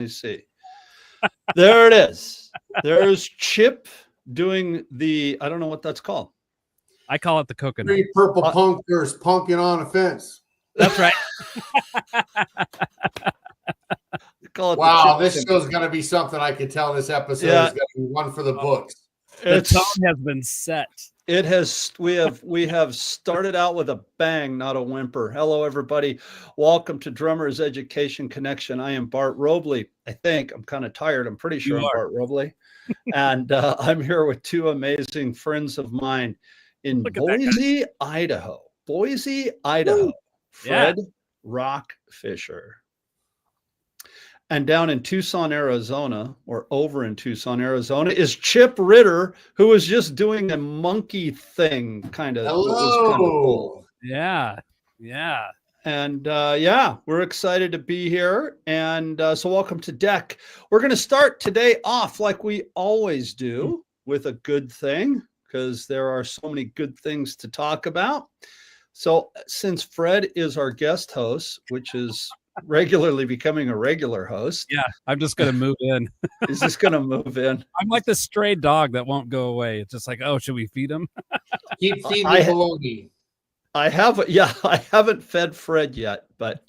me see. There it is. There's Chip doing the, I don't know what that's called. I call it the coconut. Three purple punkers punking on a fence. That's right. Wow, this show's going to be something I can tell. This episode is going to be one for the books. The tone has been set. It has. We have started out with a bang, not a whimper. Hello, everybody. Welcome to Drummers Education Connection. I am Bart Robley. I think I'm kind of tired. I'm pretty sure I'm Bart Robley, and I'm here with two amazing friends of mine in Boise, Idaho. Boise, Idaho. Woo. Fred Rock Fisher. And down in Tucson, Arizona, or over in Tucson, Arizona, is Chip Ritter, who was just doing a monkey thing, kind of. Hello. Was kind of cool. Yeah. And we're excited to be here. And so welcome to Deck. We're going to start today off like we always do with a good thing, because there are so many good things to talk about. So since Fred is our guest host, which is regularly becoming a regular host. Yeah, I'm just going to move in. He's just going to move in. I'm like the stray dog that won't go away. It's just like, oh, should we feed him? Keep feeding the bologna. I haven't fed Fred yet, but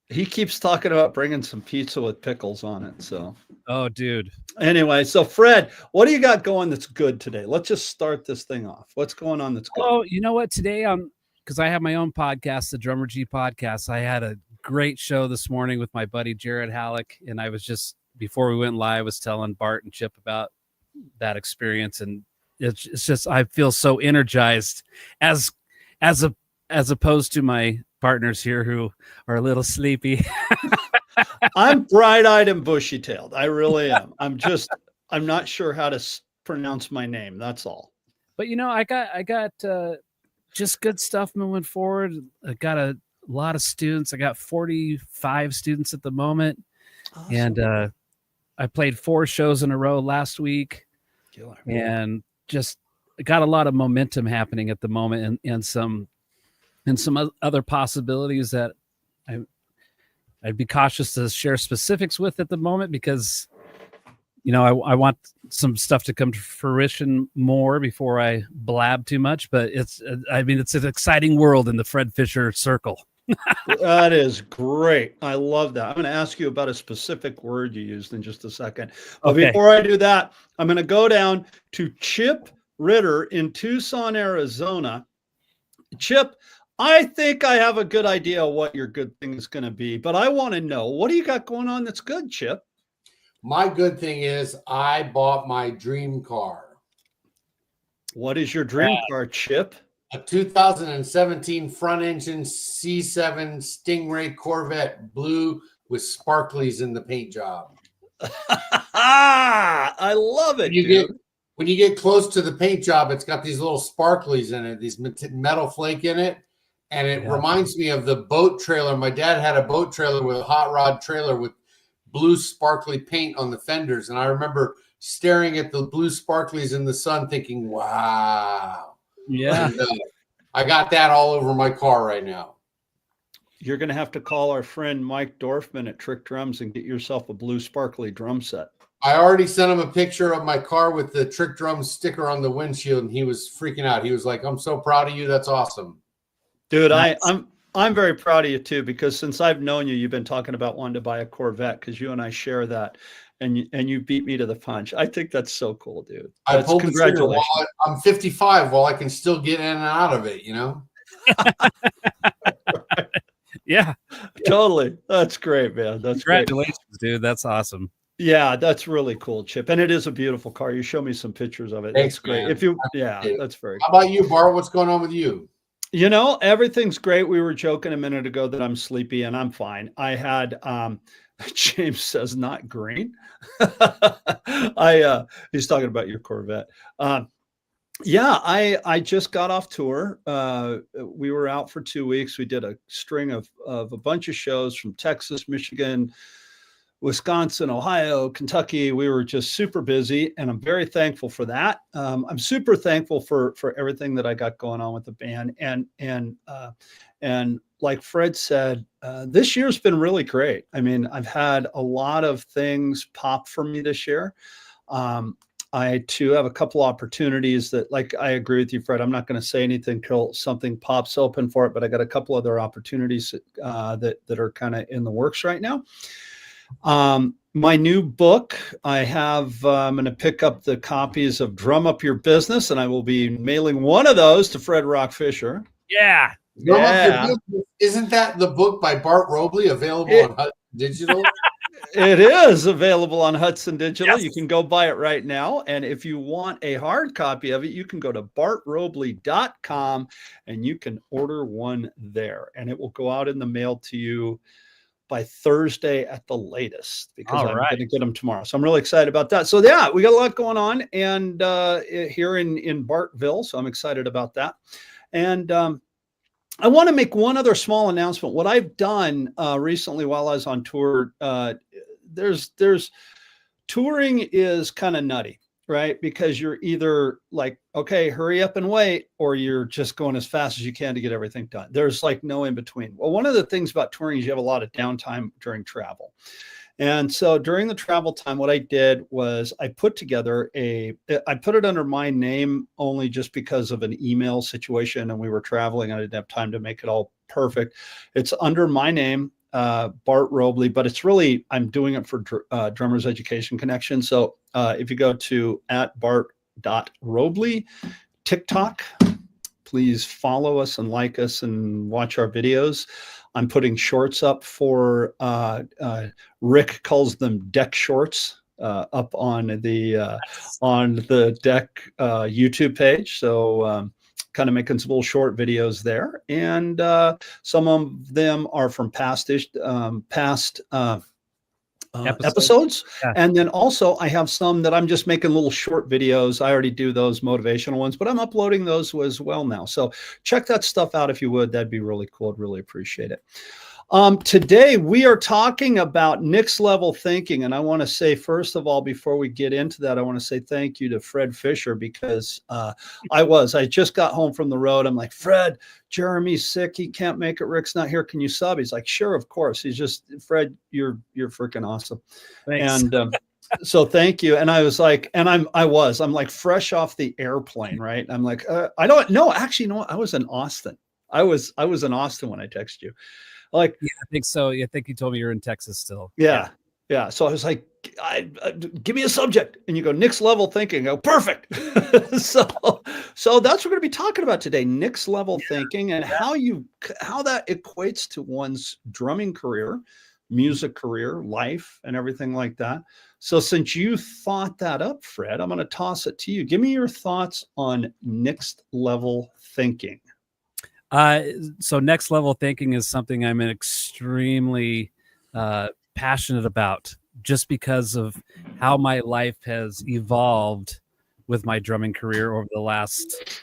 he keeps talking about bringing some pizza with pickles on it. So, oh, dude. Anyway, so Fred, what do you got going that's good today? Let's just start this thing off. What's going on that's good? Oh, you know what? Today, because I have my own podcast, the Drummer G Podcast. I had a great show this morning with my buddy Jared Halleck, and I was just, before we went live, was telling Bart and Chip about that experience, and it's just, I feel so energized as opposed to my partners here who are a little sleepy. I'm bright-eyed and bushy-tailed. I really am. I'm not sure how to pronounce my name. That's all. But I got just good stuff moving forward. I got a lot of students. I got 45 students at the moment. Awesome. And I played 4 shows in a row last week. Killer. And just got a lot of momentum happening at the moment, and some other possibilities that I'd be cautious to share specifics with at the moment, because I want some stuff to come to fruition more before I blab too much. But it's an exciting world in the Fred Fisher circle. That is great. I love that. I'm going to ask you about a specific word you used in just a second. But before I do that, I'm going to go down to Chip Ritter in Tucson, Arizona. Chip, I think I have a good idea of what your good thing is going to be, but I want to know, what do you got going on that's good, Chip? My good thing is I bought my dream car. What is your dream car, Chip? A 2017 front engine C7 Stingray Corvette blue with sparklies in the paint job. I love it. When you get close to the paint job, it's got these little sparklies in it, these metal flake in it. And it reminds me of the boat trailer. My dad had a boat trailer with a hot rod trailer with blue sparkly paint on the fenders. And I remember staring at the blue sparklies in the sun thinking, wow. Yeah. And, I got that all over my car right now. You're going to have to call our friend Mike Dorfman at Trick Drums and get yourself a blue sparkly drum set. I already sent him a picture of my car with the Trick Drums sticker on the windshield, and he was freaking out. He was like, I'm so proud of you. That's awesome. Dude, nice. I'm very proud of you too, because since I've known you, you've been talking about wanting to buy a Corvette, because you and I share that, and you beat me to the punch. I think that's so cool, dude. I pulled congratulations. I'm 55 while I can still get in and out of it, Yeah, totally. That's great, man. That's congratulations, dude. That's awesome. Yeah, that's really cool, Chip. And it is a beautiful car. You show me some pictures of it. Thanks, that's great. man. That's very cool. How about you, Bart? What's going on with you? Everything's great. We were joking a minute ago that I'm sleepy, and I'm fine. I had James says not green. He's talking about your Corvette. I just got off tour. We were out for 2 weeks. We did a string of a bunch of shows from Texas, Michigan, Wisconsin, Ohio, Kentucky. We were just super busy, and I'm very thankful for that. I'm super thankful for everything that I got going on with the band, and like Fred said, this year's been really great. I mean, I've had a lot of things pop for me this year. I too have a couple opportunities that, like, I agree with you, Fred. I'm not going to say anything till something pops open for it, but I got a couple other opportunities that are kind of in the works right now. My new book, I'm going to pick up the copies of Drum Up Your Business, and I will be mailing one of those to Fred Rock Fisher. Yeah. Drum Up Your Business. Isn't that the book by Bart Robley available on Hudson Digital? It is available on Hudson Digital. Yes. You can go buy it right now. And if you want a hard copy of it, you can go to bartrobley.com and you can order one there. And it will go out in the mail to you by Thursday at the latest, because I'm going to get them tomorrow. So I'm really excited about that. So yeah, we got a lot going on and here in Bartville. So I'm excited about that. And I want to make one other small announcement. What I've done recently while I was on tour, there's touring is kind of nutty, right? Because you're either like, okay, hurry up and wait, or you're just going as fast as you can to get everything done. There's like no in between. Well, one of the things about touring is you have a lot of downtime during travel. And so during the travel time, what I did was I put together I put it under my name only just because of an email situation, and we were traveling. I didn't have time to make it all perfect. It's under my name, Bart Robley, but it's really, I'm doing it for Drummers Education Connection. So if you go to @bart.robley, TikTok, please follow us and like us and watch our videos. I'm putting shorts up for Rick calls them deck shorts up on the deck YouTube page. So kind of making some little short videos there, and some of them are from past episodes. Yeah. And then also I have some that I'm just making little short videos. I already do those motivational ones, but I'm uploading those as well now. So check that stuff out if you would. That'd be really cool. I'd really appreciate it. Today we are talking about next level thinking. And I want to say, first of all, before we get into that, I want to say thank you to Fred Fisher, because I just got home from the road. I'm like, Fred, Jeremy's sick. He can't make it. Rick's not here. Can you sub? He's like, sure, of course. He's just, Fred, you're freaking awesome. Thanks. And so thank you. And I was like, and I'm like fresh off the airplane, right? I'm like, I don't know. Actually, no, I was in Austin. I was in Austin when I texted you. Like, yeah, I think so. I think you told me you're in Texas still. Yeah. So I was like, give me a subject, and you go next level thinking. I go, perfect. so that's what we're going to be talking about today: next level thinking, and how that equates to one's drumming career, music career, life, and everything like that. So since you thought that up, Fred, I'm going to toss it to you. Give me your thoughts on next level thinking. So next level thinking is something I'm extremely passionate about, just because of how my life has evolved with my drumming career over the last,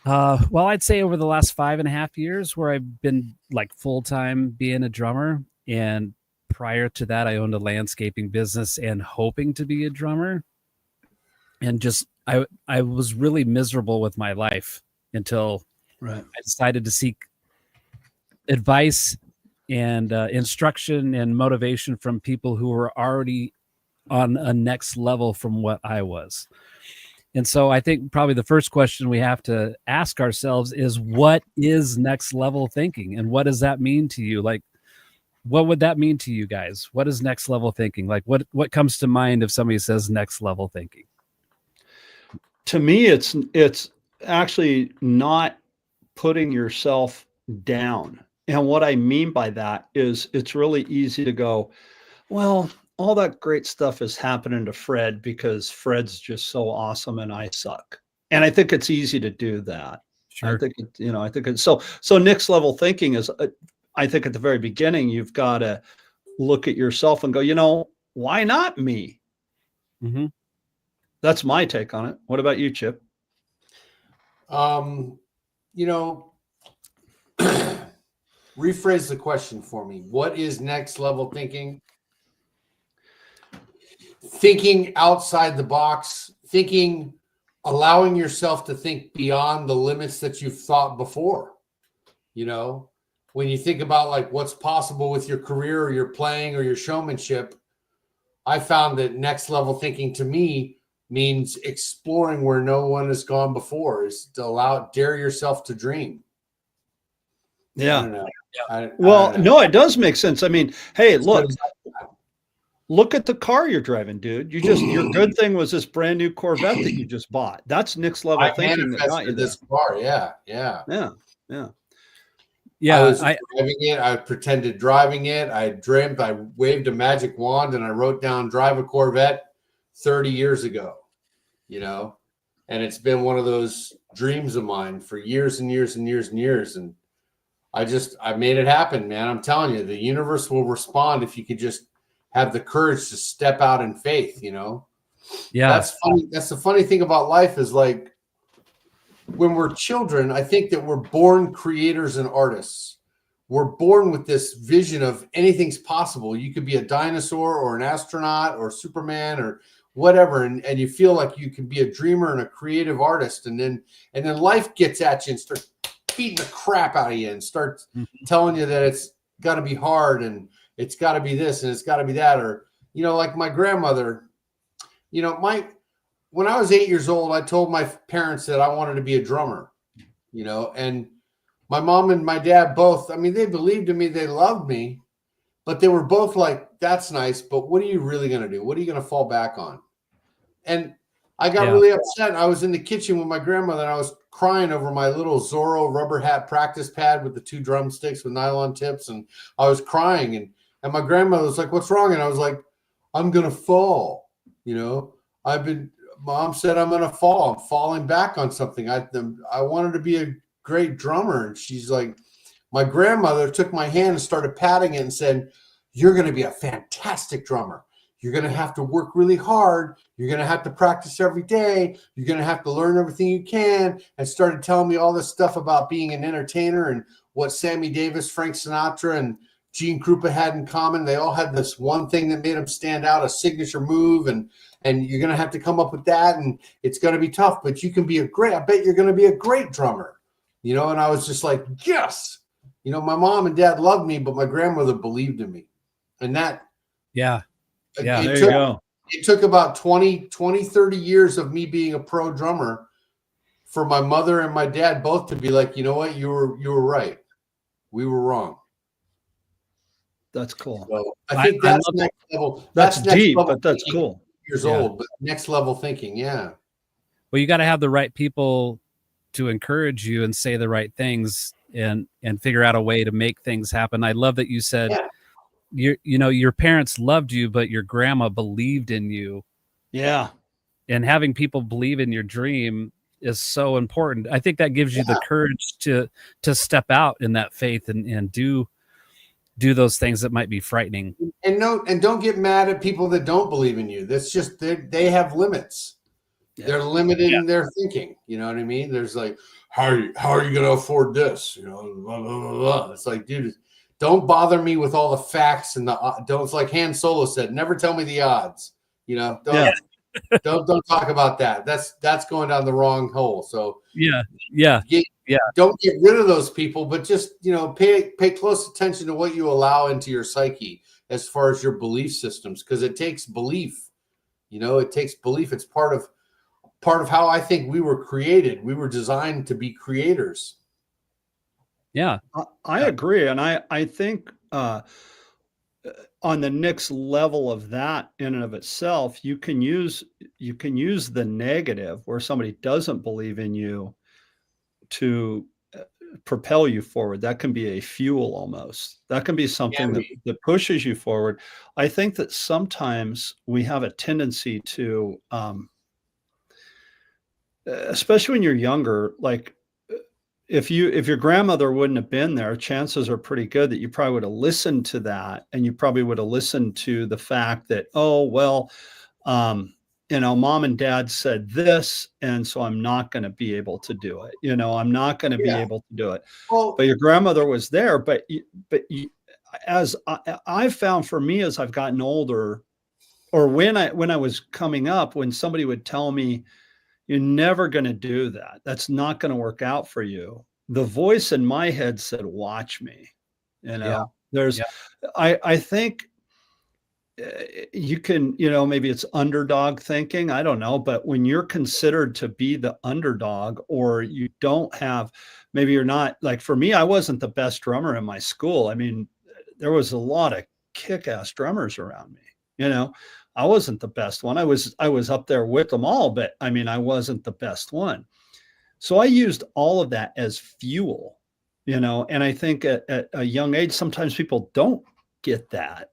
I'd say over the last 5.5 years, where I've been like full-time being a drummer. And prior to that, I owned a landscaping business and hoping to be a drummer. And just, I was really miserable with my life until I decided to seek advice and instruction and motivation from people who were already on a next level from what I was. And so I think probably the first question we have to ask ourselves is, what is next level thinking? And what does that mean to you? Like, what would that mean to you guys? What is next level thinking? Like, what comes to mind if somebody says next level thinking? To me, it's actually not putting yourself down. And what I mean by that is, it's really easy to go, well, all that great stuff is happening to Fred because Fred's just so awesome and I suck. And I think it's easy to do that. Sure. I think it's so next level thinking is, I think at the very beginning, you've got to look at yourself and go, why not me? Mm-hmm. That's my take on it. What about you, Chip? Rephrase the question for me. What is next level thinking? thinking outside the box, thinking, allowing yourself to think beyond the limits that you've thought before. You know, when you think about like what's possible with your career or your playing or your showmanship, I found that next level thinking to me means exploring where no one has gone before, is to dare yourself to dream. I Yeah. don't know. Well, no, it does make sense. I mean, hey, It's look, good. look at the car you're driving, dude. Your good thing was this brand new Corvette that you just bought. That's next level I thinking that got you manifested there. this car. Yeah. Yeah. Yeah. Yeah, I was driving it. I pretended driving it. I dreamt. I waved a magic wand and I wrote down "drive a Corvette" 30 years ago. You know, and it's been one of those dreams of mine for years and years and years and years. And I made it happen, man. I'm telling you, the universe will respond if you could just have the courage to step out in faith. You know, yeah, that's funny. That's the funny thing about life is like, when we're children, I think that we're born creators and artists. We're born with this vision of anything's possible. You could be a dinosaur or an astronaut or Superman or whatever. And you feel like you can be a dreamer and a creative artist. And then life gets at you and starts beating the crap out of you and starts telling you that it's got to be hard and it's got to be this and it's got to be that. Or, you know, like my grandmother, you know, when I was 8 years old, I told my parents that I wanted to be a drummer, you know, and my mom and my dad both, I mean, they believed in me, they loved me, but they were both like, that's nice, but what are you really going to do? What are you going to fall back on? And I got really upset. I was in the kitchen with my grandmother and I was crying over my little Zorro rubber hat practice pad with the 2 drumsticks with nylon tips. And I was crying and my grandmother was like, what's wrong? And I was like, I'm going to fall, you know, Mom said I'm going to fall. I'm falling back on something. I wanted to be a great drummer. And she's like, my grandmother took my hand and started patting it and said, you're going to be a fantastic drummer. You're going to have to work really hard. You're going to have to practice every day. You're going to have to learn everything you can. And started telling me all this stuff about being an entertainer and what Sammy Davis, Frank Sinatra, and Gene Krupa had in common. They all had this one thing that made them stand out, a signature move. And you're going to have to come up with that. And it's going to be tough, but you can be I bet you're going to be a great drummer, you know? And I was just like, yes, you know, my mom and dad loved me, but my grandmother believed in me. And that, yeah. There you go. It took about 20, 30 years of me being a pro drummer for my mother and my dad both to be like, you know what? You were right. We were wrong. That's cool. So I think that's next level. That's next deep, level but that's thinking. cool. Years old, but next level thinking. Yeah. Well, you got to have the right people to encourage you and say the right things and figure out a way to make things happen. I love that you said, your parents loved you, but your grandma believed in you. Yeah. And having people believe in your dream is so important. I think that gives you the courage to step out in that faith and do those things that might be frightening. And don't get mad at people that don't believe in you. That's just, they have limits. Yeah. They're limited in their thinking. You know what I mean? There's like, how are you going to afford this? You know, blah, blah, blah, blah. It's like, dude, don't bother me with all the facts and it's like Han Solo said, never tell me the odds. You know, don't talk about that. That's going down the wrong hole. So don't get rid of those people, but just, you know, pay close attention to what you allow into your psyche as far as your belief systems, because it takes belief. You know, it takes belief. It's part of how I think we were created. We were designed to be creators. Yeah, I agree. And I think on the next level of that in and of itself, you can use the negative where somebody doesn't believe in you to propel you forward. That can be a fuel almost. That can be something that pushes you forward. I think that sometimes we have a tendency to, especially when you're younger, like if your grandmother wouldn't have been there, chances are pretty good that you probably would have listened to that, and you probably would have listened to the fact that, oh, well, you know, mom and dad said this, and so I'm not going to be able to do it. You know, I'm not going to be able to do it. Well, but your grandmother was there. But as I've found for me, as I've gotten older, or when I was coming up, when somebody would tell me, you're never going to do that, that's not going to work out for you, the voice in my head said, watch me. Yeah. There's, Yeah. I think you can, maybe it's underdog thinking, I don't know, but when you're considered to be the underdog, or you don't have, maybe you're not, like for me, I wasn't the best drummer in my school. I mean, there was a lot of kick-ass drummers around me. I wasn't the best one. I was up there with them all, but I mean, I wasn't the best one. So I used all of that as fuel, and I think at a young age, sometimes people don't get that,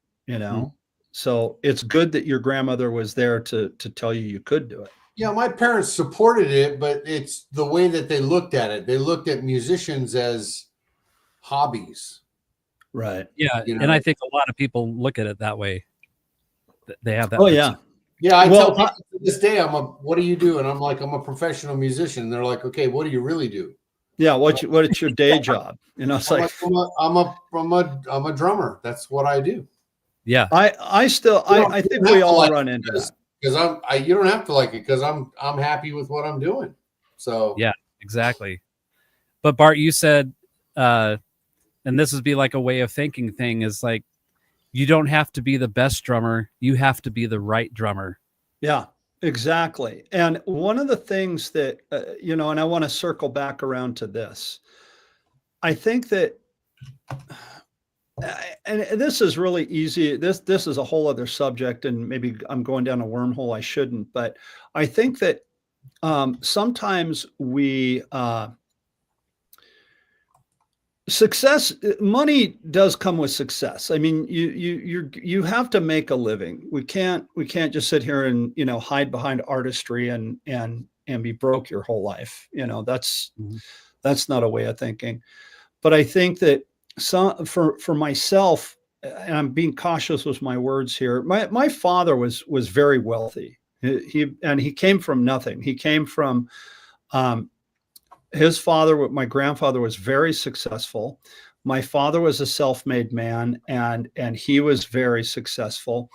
So it's good that your grandmother was there to tell you could do it. Yeah, my parents supported it, but it's the way that they looked at it. They looked at musicians as hobbies. Right. Yeah. And I think a lot of people look at it that way. They have that. Oh, yeah. Yeah, I tell people to this day, what do you do? And I'm like, I'm a professional musician. And they're like, okay, what do you really do? Yeah, what is your day job? It's like I'm a drummer. That's what I do. Yeah. I think we all run into that. Because you don't have to like it, because I'm happy with what I'm doing. So yeah, exactly. But Bart, you said, and this would be like a way of thinking thing, is like, you don't have to be the best drummer. You have to be the right drummer. Yeah, exactly. And one of the things that, and I want to circle back around to this, I think that, and this is really easy. This is a whole other subject, and maybe I'm going down a wormhole I shouldn't, but I think that sometimes we, money does come with success. I mean, you have to make a living. We can't just sit here and, hide behind artistry and be broke your whole life. That's not a way of thinking. But I think that for myself, and I'm being cautious with my words here, my father was very wealthy. He came from nothing. He came from, his father, my grandfather, was very successful. My father was a self-made man, and he was very successful.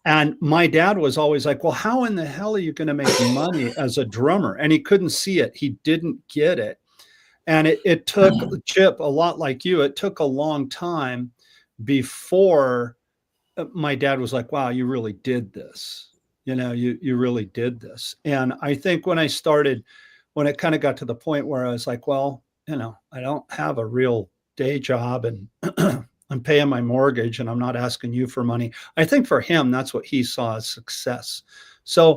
And my dad was always like, well, how in the hell are you going to make money as a drummer? And he couldn't see it. He didn't get it. And it took, Chip, a lot like you, it took a long time before my dad was like, wow, you really did this. You really did this. And I think when it kind of got to the point where I was like, well, I don't have a real day job, and I'm paying my mortgage, and I'm not asking you for money. I think for him, that's what he saw as success. So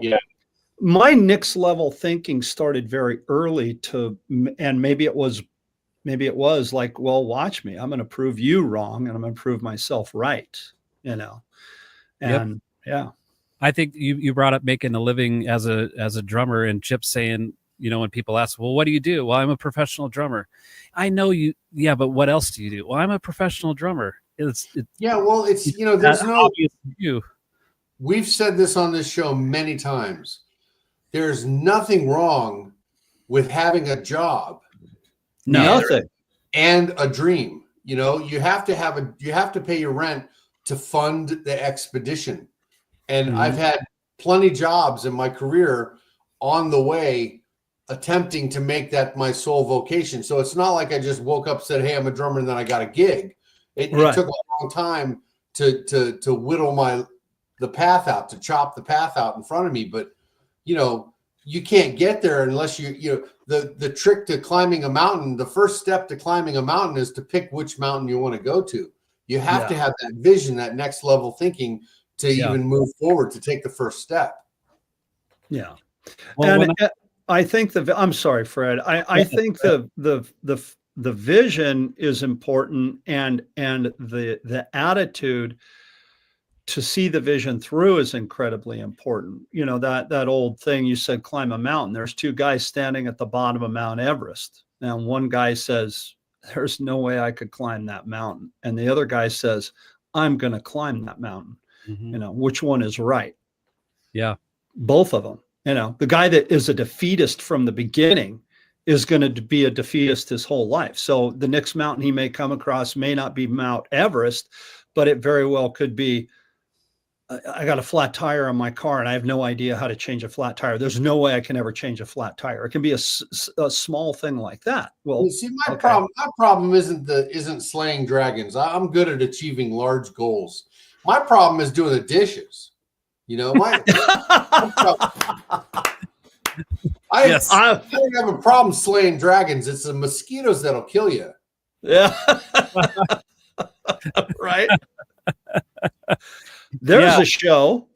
my next level thinking started very early and maybe it was like, well, watch me. I'm going to prove you wrong, and I'm going to prove myself right, and yeah. I think you brought up making a living as a drummer, and Chip saying, when people ask, well, what do you do? Well, I'm a professional drummer. I know you. Yeah. But what else do you do? Well, I'm a professional drummer. There's no, we've said this on this show many times. There's nothing wrong with having a job. Nothing. And a dream. You have to pay your rent to fund the expedition. And I've had plenty of jobs in my career on the way, attempting to make that my sole vocation. So it's not like I just woke up, said, hey, I'm a drummer, and then I got a gig. It took a long time to whittle the path out, to chop the path out in front of me. But you can't get there unless the trick to climbing a mountain, the first step to climbing a mountain is to pick which mountain you want to go to. You have to have that vision, that next level thinking to even move forward, to take the first step. Yeah. Well, I think I'm sorry, Fred. I think the vision is important, and the attitude to see the vision through is incredibly important. That old thing you said, climb a mountain. There's two guys standing at the bottom of Mount Everest. Now, one guy says, there's no way I could climb that mountain. And the other guy says, I'm going to climb that mountain. Which one is right? Yeah. Both of them. The guy that is a defeatist from the beginning is going to be a defeatist his whole life. So the next mountain he may come across may not be Mount Everest, but it very well could be I got a flat tire on my car and I have no idea how to change a flat tire. There's no way I can ever change a flat tire. It can be a small thing like that. Well, You see, my problem isn't slaying dragons. I'm good at achieving large goals. My problem is doing the dishes. You know, I don't have a problem slaying dragons. It's the mosquitoes that'll kill you. Yeah. Right. There's a show.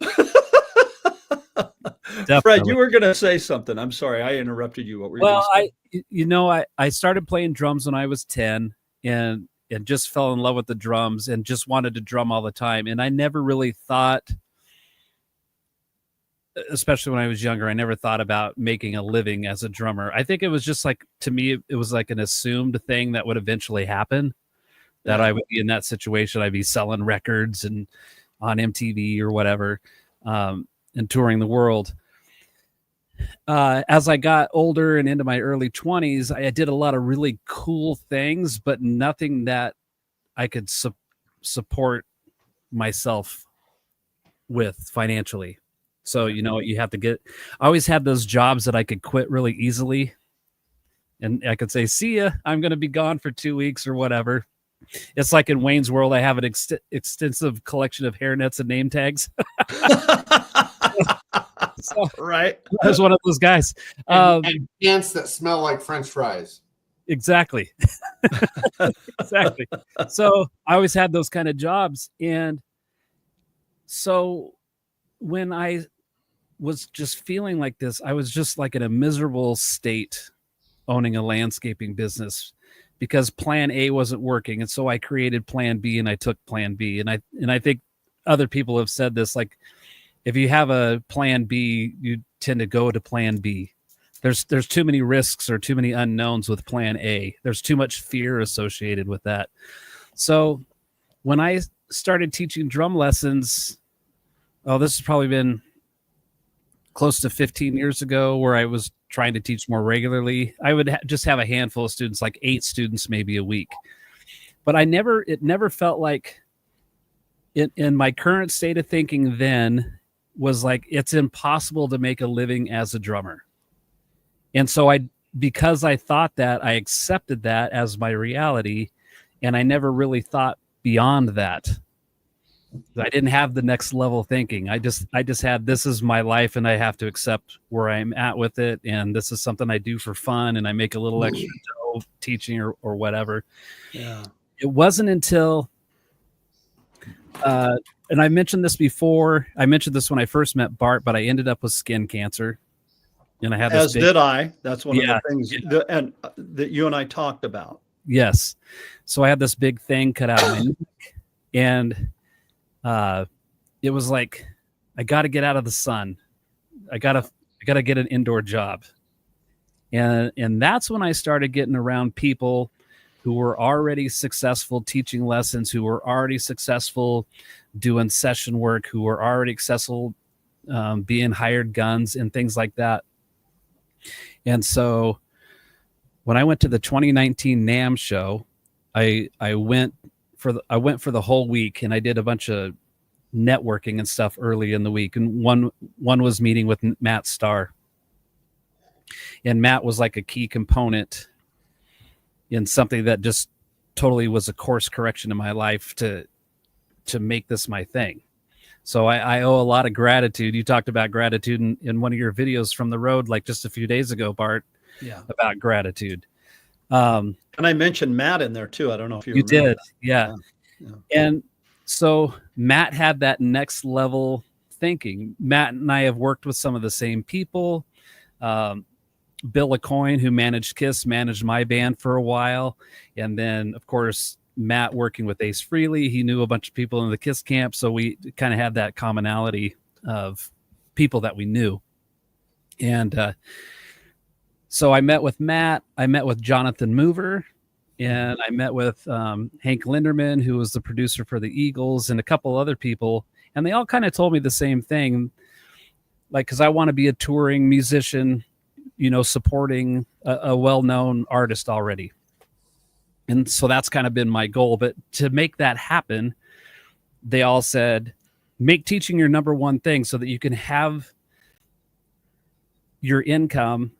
Fred, you were going to say something. I'm sorry. I interrupted you. What were you going to say? I started playing drums when I was 10 and just fell in love with the drums and just wanted to drum all the time. And I never really thought, especially when I was younger, I never thought about making a living as a drummer. I think it was just like, to me, it was like an assumed thing that would eventually happen, that I would be in that situation. I'd be selling records and on MTV or whatever, and touring the world. As I got older and into my early 20s, I did a lot of really cool things, but nothing that I could support myself with financially. So, you know, you have to I always had those jobs that I could quit really easily. And I could say, see ya, I'm going to be gone for 2 weeks or whatever. It's like in Wayne's World, I have an extensive collection of hairnets and name tags. So, right. I was one of those guys. And pants that smell like French fries. Exactly. Exactly. So I always had those kind of jobs. And so when I was just feeling like this, I was just like in a miserable state owning a landscaping business because plan A wasn't working. And so I created plan B and I took plan B. And I think other people have said this, like, if you have a plan B, you tend to go to plan B. There's too many risks or too many unknowns with plan A. There's too much fear associated with that. So when I started teaching drum lessons, this has probably been close to 15 years ago, where I was trying to teach more regularly. I would just have a handful of students, like 8 students maybe a week. But it never felt like, in my current state of thinking then, was like, it's impossible to make a living as a drummer. And so because I thought that, I accepted that as my reality, and I never really thought beyond that. I didn't have the next level thinking. I just had, this is my life and I have to accept where I'm at with it. And this is something I do for fun and I make a little extra dough teaching or whatever. Yeah. It wasn't until, and I mentioned this before, I mentioned this when I first met Bart, but I ended up with skin cancer. And I had this did I. That's one of the things that you and I talked about. Yes. So I had this big thing cut out of my neck, and it was like, I got to get out of the sun. I got to get an indoor job. And that's when I started getting around people who were already successful teaching lessons, who were already successful doing session work, who were already successful being hired guns and things like that. And so when I went to the 2019 NAMM show, I went for the whole week, and I did a bunch of networking and stuff early in the week. And one was meeting with Matt Starr, and Matt was like a key component in something that just totally was a course correction in my life to make this my thing. So I owe a lot of gratitude. You talked about gratitude in one of your videos from the road, like just a few days ago, Bart. Yeah. About gratitude. And I mentioned Matt in there too. I don't know if you did. That. Yeah. And so Matt had that next level thinking. Matt and I have worked with some of the same people. Bill LaCoin, who managed KISS, managed my band for a while. And then, of course, Matt working with Ace Frehley, he knew a bunch of people in the KISS camp. So we kind of had that commonality of people that we knew. And so I met with Matt, I met with Jonathan Mover, and I met with Hank Linderman, who was the producer for the Eagles, and a couple other people. And they all kind of told me the same thing, like, because I want to be a touring musician, you know, supporting a well-known artist already. And so that's kind of been my goal. But to make that happen, they all said, make teaching your number one thing so that you can have your income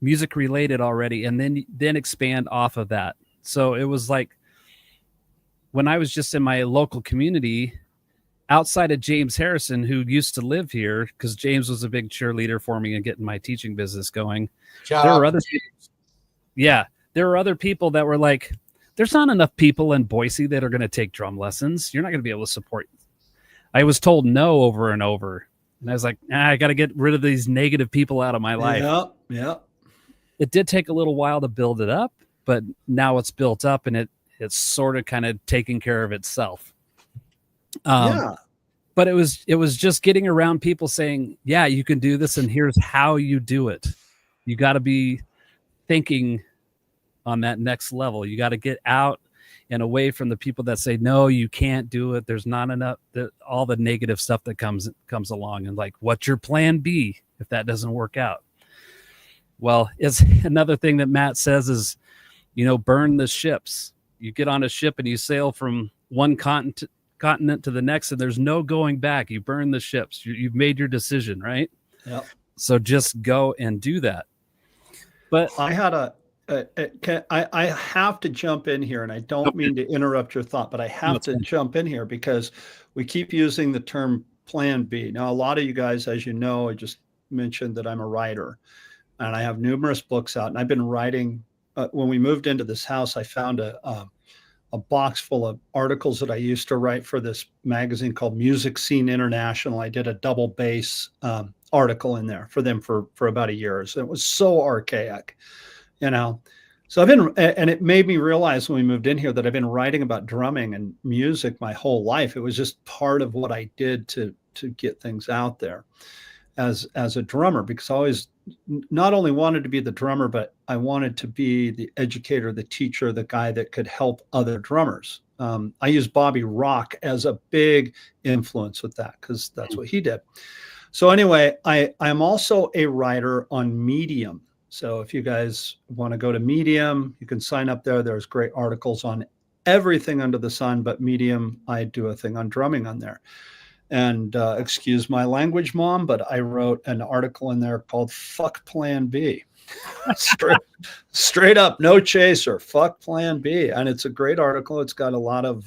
music related already, and then expand off of that. So it was like when I was just in my local community outside of James Harrison, who used to live here, because James was a big cheerleader for me and getting my teaching business going. There were other people that were like, there's not enough people in Boise that are going to take drum lessons. You're not going to be able to support. I was told no over and over. And I was like, I got to get rid of these negative people out of my life. Yeah. It did take a little while to build it up, but now it's built up and it's sort of kind of taking care of itself. But it was just getting around people saying, yeah, you can do this, and here's how you do it. You got to be thinking on that next level. You got to get out and away from the people that say, no, you can't do it. There's not enough, all the negative stuff that comes along, and like, what's your plan B if that doesn't work out? Well, it's another thing that Matt says is, burn the ships. You get on a ship and you sail from one continent to the next, and there's no going back. You burn the ships. You've made your decision, right? Yeah. So just go and do that. But I had I have to jump in here, and I don't mean to interrupt your thought, but I have to jump in here because we keep using the term plan B. Now, a lot of you guys, as you know, I just mentioned that I'm a writer, and I have numerous books out, and I've been writing. When we moved into this house, I found a box full of articles that I used to write for this magazine called Music Scene International. I did a double bass article in there for them for about a year. So it was so archaic, So I've been, and it made me realize when we moved in here that I've been writing about drumming and music my whole life. It was just part of what I did to get things out there as a drummer, because I always not only wanted to be the drummer, but I wanted to be the educator, the teacher, the guy that could help other drummers. I use Bobby Rock as a big influence with that, because that's what he did. So anyway, I'm also a writer on Medium. So if you guys want to go to Medium, you can sign up there. There's great articles on everything under the sun, but Medium, I do a thing on drumming on there. And excuse my language, Mom, but I wrote an article in there called Fuck Plan B. straight up, no chaser, fuck Plan B. And it's a great article. It's got a lot of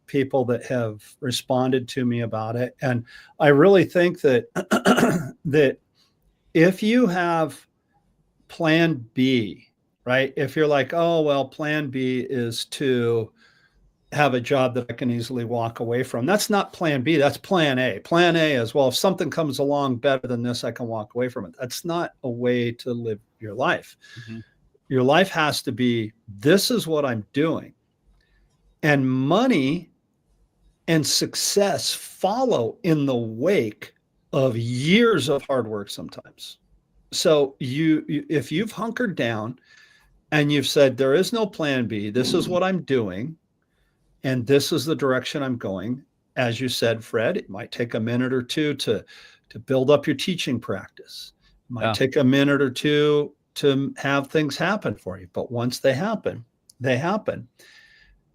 people that have responded to me about it. And I really think that that if you have Plan B, right? If you're like, oh, well, Plan B is to have a job that I can easily walk away from. That's not Plan B. That's Plan A. Plan A is, well, if something comes along better than this, I can walk away from it. That's not a way to live your life. Mm-hmm. Your life has to be, this is what I'm doing. And money and success follow in the wake of years of hard work sometimes. So if you've hunkered down and you've said, there is no Plan B, this is what I'm doing, and this is the direction I'm going. As you said, Fred, it might take a minute or two to build up your teaching practice. It might take a minute or two to have things happen for you. But once they happen, they happen.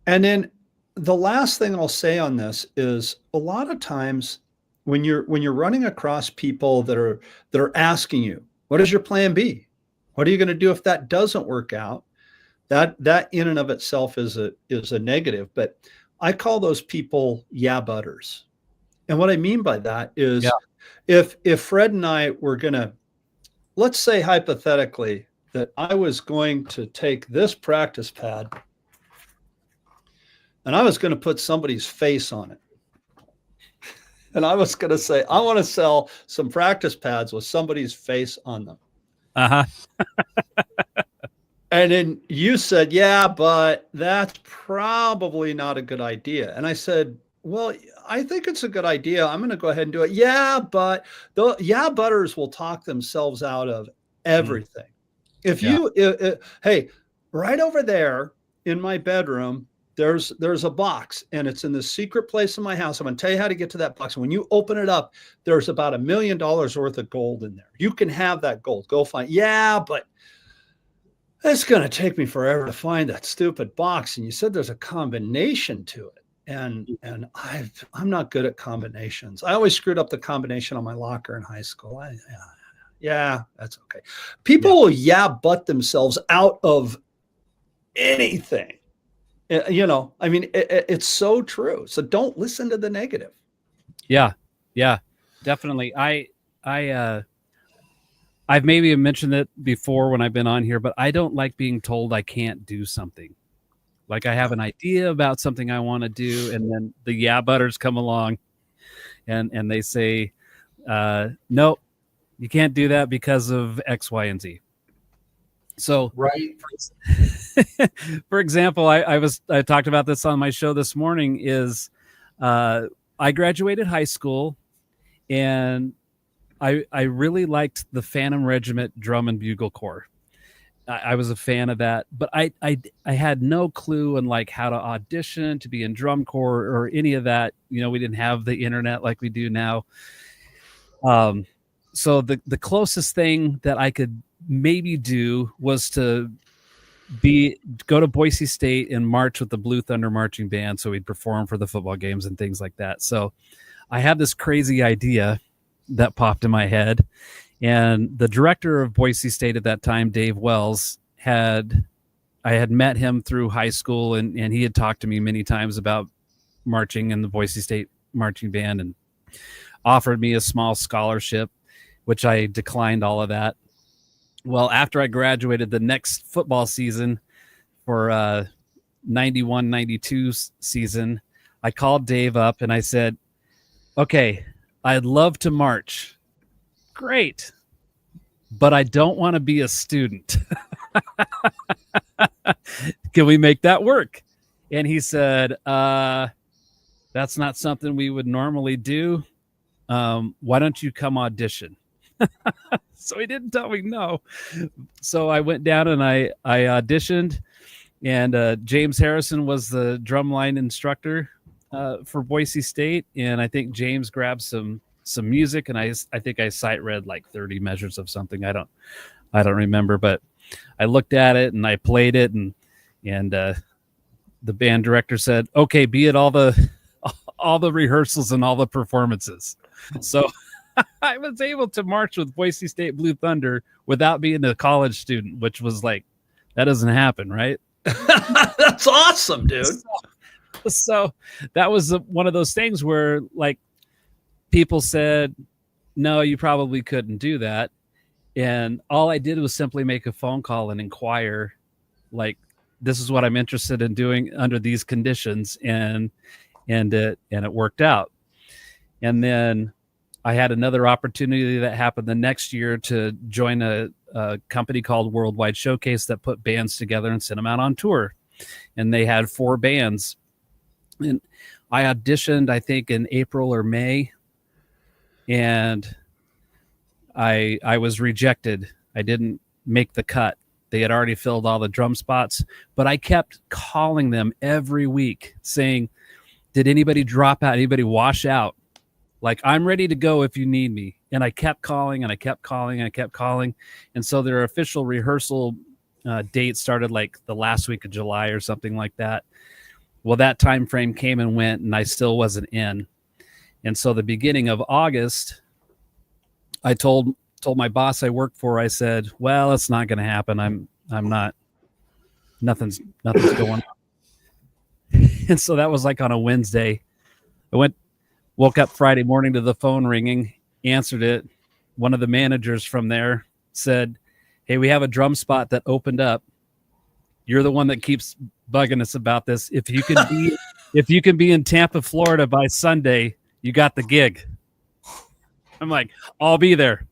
And then the last thing I'll say on this is, a lot of times when you're running across people that are asking you, what is your Plan B? What are you going to do if that doesn't work out? That in and of itself is a negative, but I call those people butters. And what I mean by that is, if Fred and I were going to, let's say hypothetically that I was going to take this practice pad and I was going to put somebody's face on it. And I was going to say, I want to sell some practice pads with somebody's face on them. Uh-huh. And then you said, yeah, but that's probably not a good idea. And I said, well, I think it's a good idea. I'm going to go ahead and do it. Yeah, but the butters will talk themselves out of everything. If hey, right over there in my bedroom, there's a box, and it's in the secret place in my house. I'm going to tell you how to get to that box. And when you open it up, there's about $1 million worth of gold in there. You can have that gold. Go find. Yeah, but it's going to take me forever to find that stupid box. And you said there's a combination to it. and I'm not good at combinations. I always screwed up the combination on my locker in high school. Yeah, that's okay. People will butt themselves out of anything. I mean, it's so true. So don't listen to the negative. Yeah, definitely. I've maybe mentioned it before when I've been on here, but I don't like being told I can't do something. Like I have an idea about something I want to do, and then the butters come along and they say, nope, you can't do that because of X, Y, and Z. So right. For example, I talked about this on my show this morning is I graduated high school and I really liked the Phantom Regiment Drum and Bugle Corps. I was a fan of that, but I had no clue on like how to audition to be in drum corps or any of that. You know, we didn't have the internet like we do now. So the closest thing that I could maybe do was to go to Boise State and march with the Blue Thunder Marching Band. So we'd perform for the football games and things like that. So I had this crazy idea that popped in my head. And the director of Boise State at that time, Dave Wells, I had met him through high school, and he had talked to me many times about marching in the Boise State Marching Band and offered me a small scholarship, which I declined all of that. Well, after I graduated the next football season for 91-92 season, I called Dave up and I said, okay, I'd love to march. Great. But I don't want to be a student. Can we make that work? And he said, that's not something we would normally do. Why don't you come audition? So he didn't tell me no. So I went down and I auditioned, and James Harrison was the drumline instructor for Boise State. And I think James grabbed some music, and I think I sight read like 30 measures of something. I don't remember, but I looked at it and I played it, and the band director said, okay, be at all the rehearsals and all the performances. So I was able to march with Boise State Blue Thunder without being a college student, which was like, that doesn't happen, right? That's awesome, dude. So that was one of those things where like people said, no, you probably couldn't do that. And all I did was simply make a phone call and inquire, like, this is what I'm interested in doing under these conditions. And it worked out. And then I had another opportunity that happened the next year to join a company called Worldwide Showcase that put bands together and sent them out on tour. And they had 4 bands. And I auditioned, I think, in April or May. And I was rejected. I didn't make the cut. They had already filled all the drum spots. But I kept calling them every week saying, did anybody drop out? Anybody wash out? Like, I'm ready to go if you need me. And I kept calling and I kept calling and I kept calling. And so their official rehearsal date started like the last week of July or something like that. Well, that time frame came and went, and I still wasn't in. And so the beginning of August, I told my boss I worked for, I said, well, it's not going to happen. I'm not, nothing's going on. And so that was like on a Wednesday. Woke up Friday morning to the phone ringing, answered it. One of the managers from there said, hey, we have a drum spot that opened up. You're the one that keeps bugging us about this. If you can be in Tampa, Florida by Sunday, you got the gig. I'm like, I'll be there.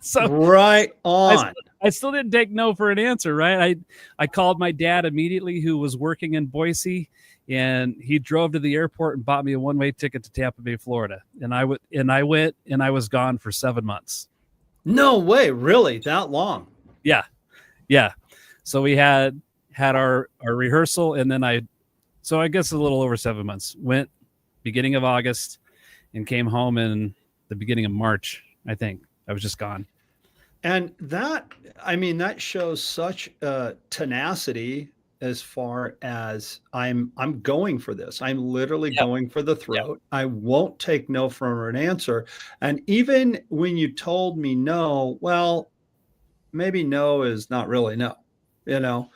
So right on. I still didn't take no for an answer, right? I called my dad immediately, who was working in Boise, and he drove to the airport and bought me a one-way ticket to Tampa Bay, Florida. And I went and I was gone for 7 months. No way, really? That long? Yeah. So we had our rehearsal, and then I guess a little over 7 months. Went beginning of August and came home in the beginning of March, I think. I was just gone. And that shows such tenacity as far as I'm going for this. I'm literally Yep. going for the throat. I won't take no for an answer. And even when you told me no, well, maybe no is not really no, you know.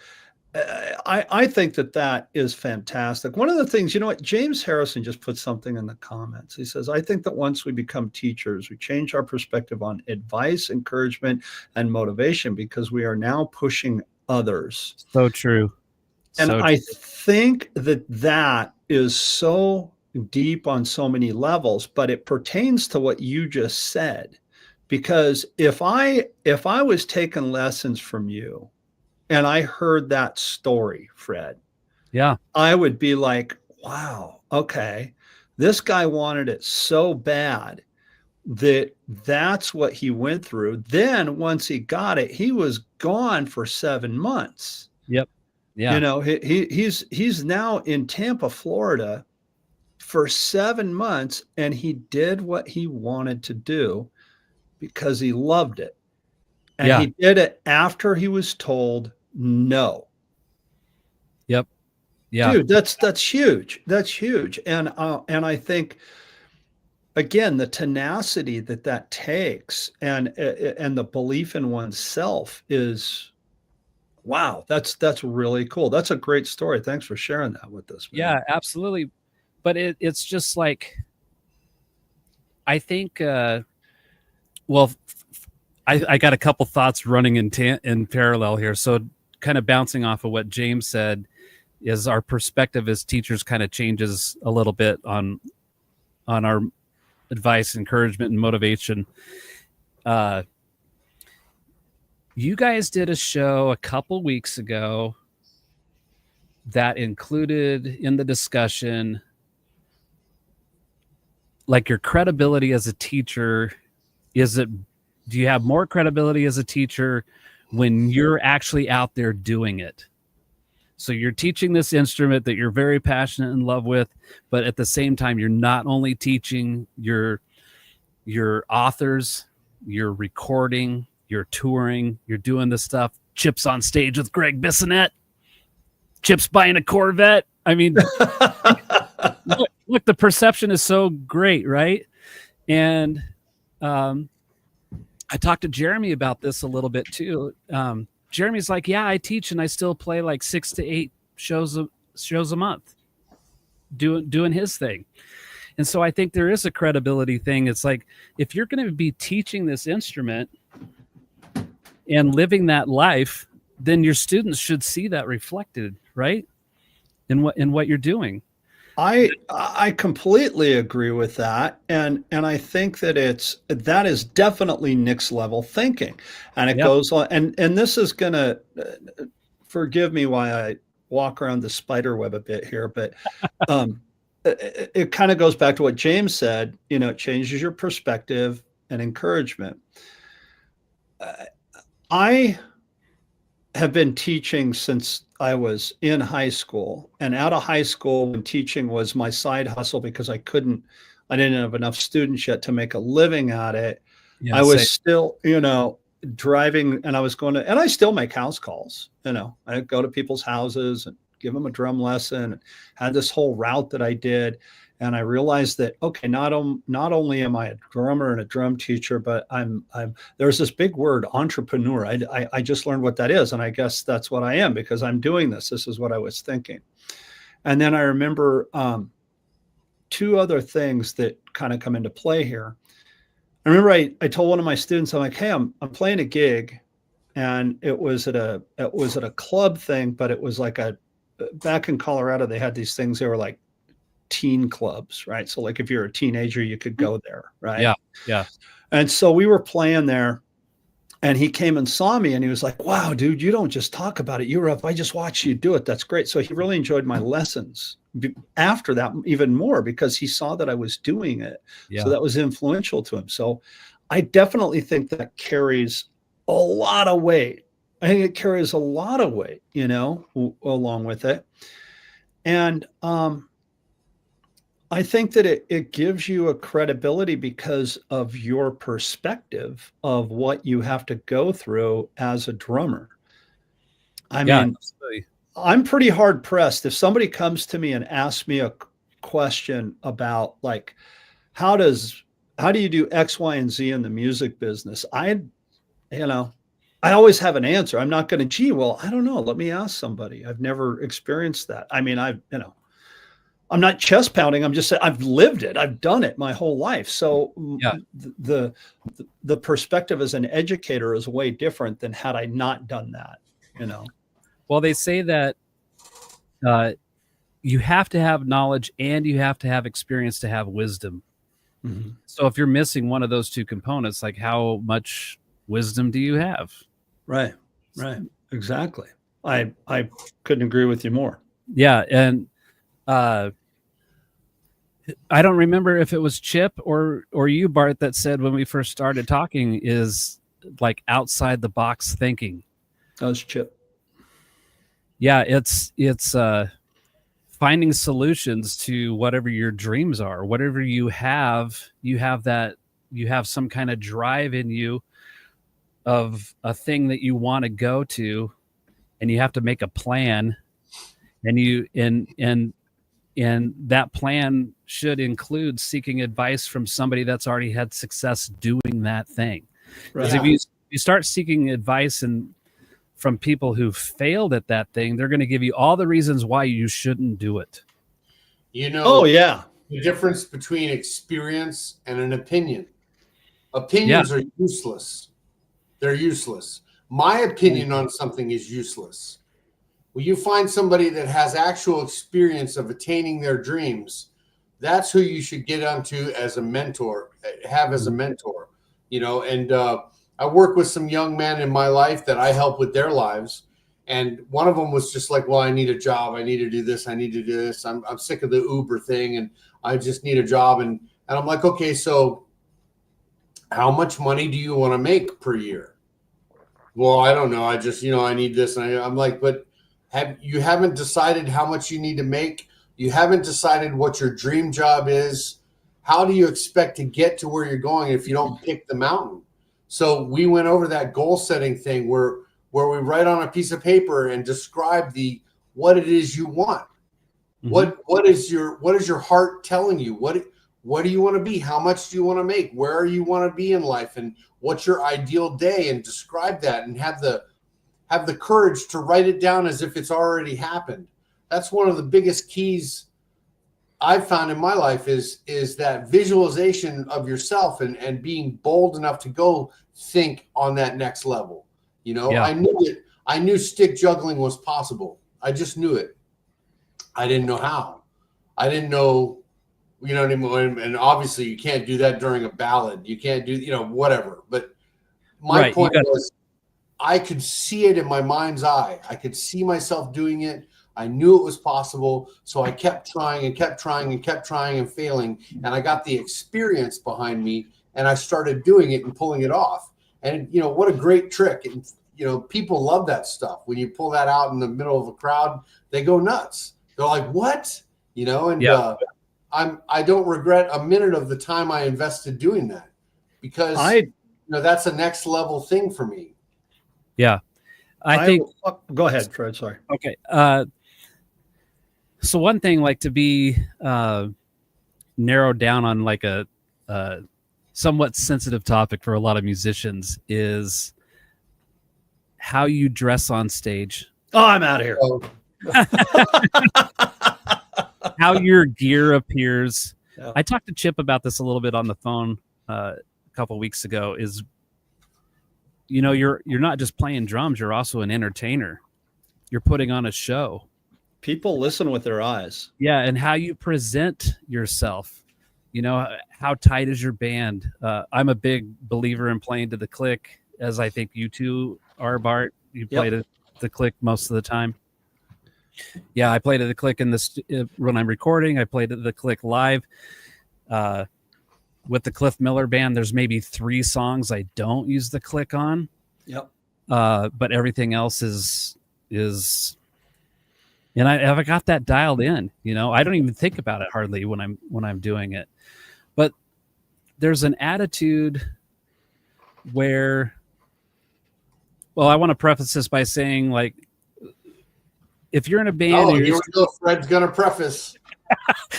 I think that that is fantastic. One of the things, you know what, James Harrison just put something in the comments. He says, I think that once we become teachers, we change our perspective on advice, encouragement, and motivation because we are now pushing others. So true. And So I true. think that that is so deep on so many levels, but it pertains to what you just said. Because if I was taking lessons from you and I heard that story, Fred, Yeah. I would be like, wow, okay, this guy wanted it so bad that that's what he went through. Then once he got it, he was gone for 7 months. Yep. Yeah. You know, he's now in Tampa, Florida for 7 months, and he did what he wanted to do because he loved it. And Yeah. he did it after he was told no. Yep. Yeah. Dude, that's huge. That's huge. And I think again, the tenacity that that takes and the belief in oneself is wow, that's really cool. That's a great story. Thanks for sharing that with us, man. Yeah, absolutely. But it's just like, I think, well, I got a couple thoughts running in parallel here. So kind of bouncing off of what James said is our perspective as teachers kind of changes a little bit on our advice, encouragement, and motivation. You guys did a show a couple weeks ago that included in the discussion like your credibility as a teacher. Do you have more credibility as a teacher when you're actually out there doing it? So you're teaching this instrument that you're very passionate and in love with, but at the same time, you're not only teaching your authors, you're recording, you're touring, you're doing this stuff. Chip's on stage with Greg Bissonette. Chip's buying a Corvette. I mean, look, the perception is so great, right? And I talked to Jeremy about this a little bit too. Jeremy's like, yeah, I teach and I still play like 6 to 8 shows a month, doing his thing. And so I think there is a credibility thing. It's like, if you're going to be teaching this instrument and living that life, then your students should see that reflected, right? In what you're doing. I completely agree with that, and I think that that is definitely next level thinking, and it goes on. And this is gonna forgive me why I walk around the spider web a bit here, but it kind of goes back to what James said. You know, it changes your perspective and encouragement. I have been teaching since I was in high school, and out of high school, when teaching was my side hustle because I didn't have enough students yet to make a living at it. Yeah, I was still, you know, driving, and I was going to, and I still make house calls. You know, I go to people's houses and give them a drum lesson, and had this whole route that I did. And I realized that, okay, not only am I a drummer and a drum teacher, but there's this big word, entrepreneur. I just learned what that is. And I guess that's what I am because I'm doing this. This is what I was thinking. And then I remember 2 other things that kind of come into play here. I remember I told one of my students, I'm like, hey, I'm playing a gig, and it was at a club thing, but it was like back in Colorado, they had these things. They were like teen clubs, right? So like if you're a teenager, you could go there, right? Yeah. And so we were playing there, and he came and saw me, and he was like, wow, dude, you don't just talk about it. You're up. I just watched you do it. That's great. So he really enjoyed my lessons after that even more because he saw that I was doing it. Yeah. So that was influential to him. So I definitely think that carries a lot of weight. I think it carries a lot of weight, you know, along with it. And, I think that it gives you a credibility because of your perspective of what you have to go through as a drummer. I mean, absolutely. I'm pretty hard pressed if somebody comes to me and asks me a question about like how do you do X, Y, and Z in the music business? I always have an answer. I'm not going to, gee, well, I don't know. Let me ask somebody. I've never experienced that. I mean, I'm not chest pounding. I'm just saying I've lived it. I've done it my whole life. So Yeah. the perspective as an educator is way different than had I not done that, Well, they say that you have to have knowledge and you have to have experience to have wisdom. Mm-hmm. So if you're missing one of those two components, like how much wisdom do you have? Right. Exactly. I couldn't agree with you more. Yeah. And I don't remember if it was Chip or you, Bart, that said when we first started talking is like outside the box thinking. That was Chip. Yeah, it's finding solutions to whatever your dreams are, whatever you have some kind of drive in you of a thing that you want to go to, and you have to make a plan, and that plan should include seeking advice from somebody that's already had success doing that thing. Because if you start seeking advice from people who failed at that thing, they're going to give you all the reasons why you shouldn't do it. Oh yeah. The difference between experience and an opinion. Opinions are useless. They're useless. My opinion on something is useless. When you find somebody that has actual experience of attaining their dreams, that's who you should get onto as a mentor, have as a mentor, and I work with some young men in my life that I help with their lives. And one of them was just like, well, I need a job. I need to do this. I need to do this. I'm sick of the Uber thing and I just need a job. And I'm like, okay, so how much money do you want to make per year? Well, I don't know. I just, I need this. And I'm like, but you haven't decided how much you need to make. You haven't decided what your dream job is. How do you expect to get to where you're going if you don't pick the mountain? So we went over that goal setting thing where we write on a piece of paper and describe what it is you want. Mm-hmm. What is your heart telling you? What do you want to be? How much do you want to make? Where you want to be in life? And what's your ideal day? And describe that and have the courage to write it down as if it's already happened. That's one of the biggest keys I've found in my life is that visualization of yourself and being bold enough to go think on that next level. I knew it. I knew stick juggling was possible. I just knew it. I didn't know how. I didn't know, what I mean? And obviously you can't do that during a ballad. You can't do, whatever. But my point was I could see it in my mind's eye. I could see myself doing it. I knew it was possible. So I kept trying and kept trying and kept trying and failing. And I got the experience behind me and I started doing it and pulling it off. And, what a great trick. And, people love that stuff. When you pull that out in the middle of a crowd, they go nuts. They're like, what? I don't regret a minute of the time I invested doing that because that's a next level thing for me. Yeah. I think go ahead, Fred. Sorry. Okay. So one thing, like to be narrowed down on like a somewhat sensitive topic for a lot of musicians is how you dress on stage. Oh, I'm out of here. How your gear appears. Yeah. I talked to Chip about this a little bit on the phone a couple of weeks ago. Is you're not just playing drums, you're also an entertainer. You're putting on a show. People listen with their eyes. Yeah, and how you present yourself. How tight is your band? I'm a big believer in playing to the click, as I think you two are, Bart. You play to the click most of the time. Yeah, I play to the click when I'm recording. I play to the click live. With the Cliff Miller Band, there's maybe 3 songs I don't use the click on. Yep. But everything else is, and I got that dialed in. I don't even think about it hardly when I'm doing it. But there's an attitude where, well, I want to preface this by saying, like, if you're in a band, Oh, and here you're we go. Fred's gonna preface.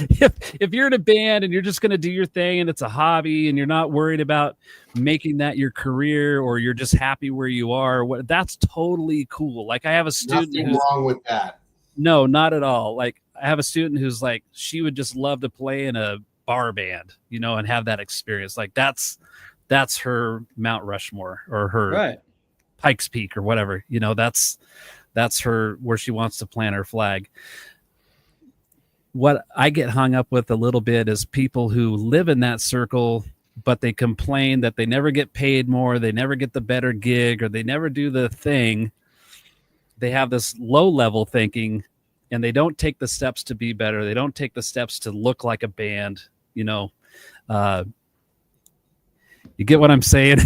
if you're in a band and you're just going to do your thing and it's a hobby and you're not worried about making that your career, or you're just happy where you are, that's totally cool. Like I have a student Nothing wrong with that. No, not at all. Like I have a student who's like, she would just love to play in a bar band, you know, and have that experience. Like that's her Mount Rushmore, or her Right. Pikes Peak, or whatever, you know, that's her, where she wants to plant her flag. What I get hung up with a little bit is people who live in that circle, but they complain that they never get paid more, they never get the better gig, or they never do the thing. They have this low level thinking, and they don't take the steps to be better. They don't take the steps to look like a band, you know. You get what I'm saying?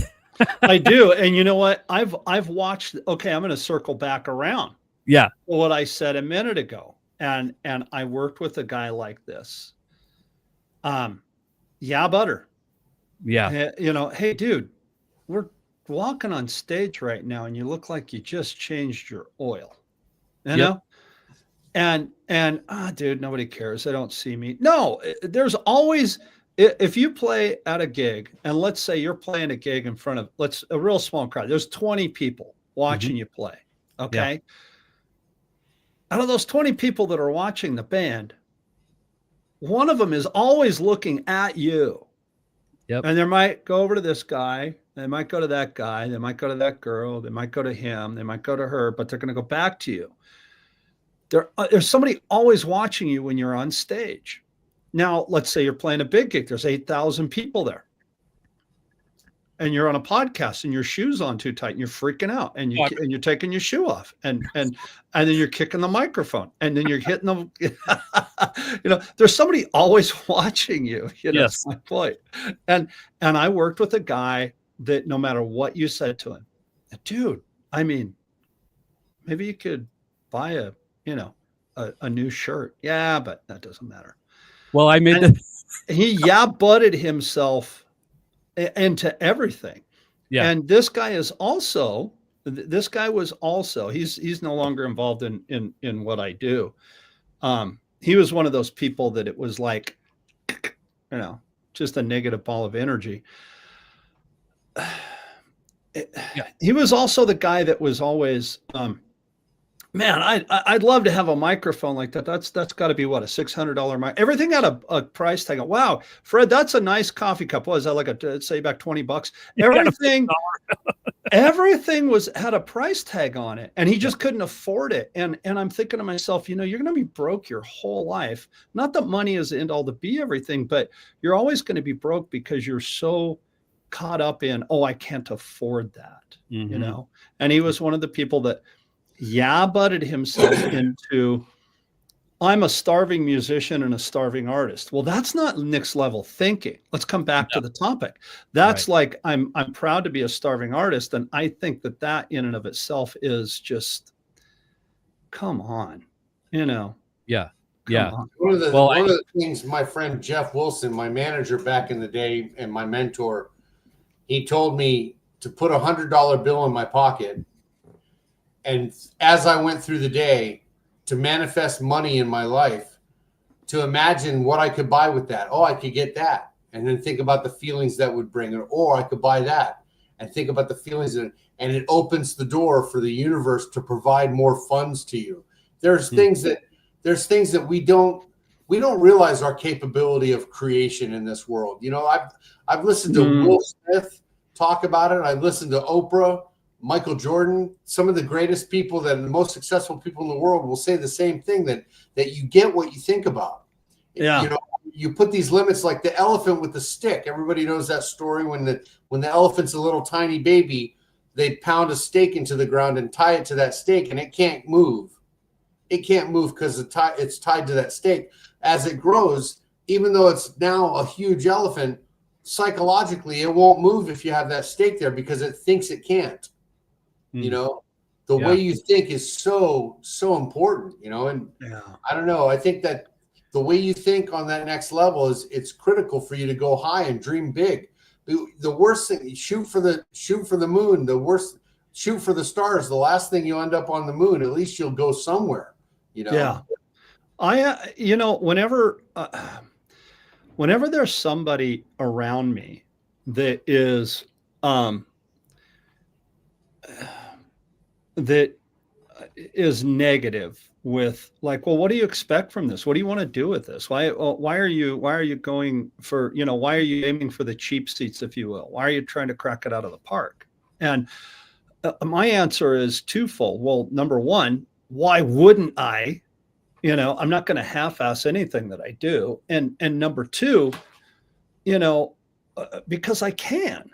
I do. And you know what? I've watched, okay, I'm going to circle back around. Yeah. What I said a minute ago. And I worked with a guy like this. Yeah, butter. Yeah. You know, hey, dude, we're walking on stage right now, and you look like you just changed your oil. You know? And dude, nobody cares. They don't see me. No, there's always, if you play at a gig, and let's say you're playing a gig in front of a real small crowd, there's 20 people watching you play. Okay. Yeah. Out of those 20 people that are watching the band, one of them is always looking at you. Yep. And they might go over to this guy. They might go to that guy. They might go to that girl. They might go to him. They might go to her, but they're going to go back to you. There's somebody always watching you when you're on stage. Now, let's say you're playing a big gig. There's 8,000 people there. And you're on a podcast, and your shoe's on too tight, and you're freaking out, and you're taking your shoe off, and then you're kicking the microphone, and then you're hitting them. You know, there's somebody always watching you. You know, yes. That's my point. And I worked with a guy that no matter what you said to him, dude, I mean, maybe you could buy a new shirt. Yeah, but that doesn't matter. Well, I made he butted himself into everything. Yeah. And this guy was also, he's no longer involved in what I do. He was one of those people that it was like, you know, just a negative ball of energy. He was also the guy that was always, man, I'd love to have a microphone like that. That's got to be what, a $600 mic. Everything had a price tag. Wow, Fred, that's a nice coffee cup. What is that, like say back $20? Everything had a price tag on it, and he just couldn't afford it. And I'm thinking to myself, you know, you're going to be broke your whole life. Not that money is the end all to be everything, but you're always going to be broke because you're so caught up in, oh, I can't afford that, you know. And he was one of the people that butted himself into, I'm a starving musician and a starving artist. Well, that's not next level thinking. Let's come back to the topic. That's right. Like, I'm proud to be a starving artist. And I think that in and of itself is just, come on, you know? Yeah. On. One of the things my friend Jeff Wilson, my manager back in the day and my mentor, he told me to put $100 bill in my pocket. And as I went through the day, to manifest money in my life, to imagine what I could buy with that. Oh, I could get that. And then think about the feelings that would bring it. Or I could buy that and think about the feelings. And it opens the door for the universe to provide more funds to you. There's things that we don't realize our capability of creation in this world. You know, I've listened to Will Smith talk about it. I've listened to Oprah, Michael Jordan, some of the greatest people, that the most successful people in the world will say the same thing, that you get what you think about. Yeah. You know, you put these limits, like the elephant with the stick. Everybody knows that story when the elephant's a little tiny baby, they pound a stake into the ground and tie it to that stake, and it can't move. It can't move because it's tied to that stake. As it grows, even though it's now a huge elephant, psychologically it won't move if you have that stake there because it thinks it can't. You know, the way you think is so important, you know, and I don't know. I think that the way you think on that next level it's critical for you to go high and dream big. The worst thing, shoot for the moon. The worst, shoot for the stars. The last thing you end up on the moon, at least you'll go somewhere. you know? Yeah. Whenever there's somebody around me that is, that negative with like, well, what do you expect from this? What do you want to do with this? Why are you going for, why are you aiming for the cheap seats, if you will? Why are you trying to crack it out of the park? And my answer is twofold. Well, number one, why wouldn't I? I'm not going to half-ass anything that I do. And number two, because I can.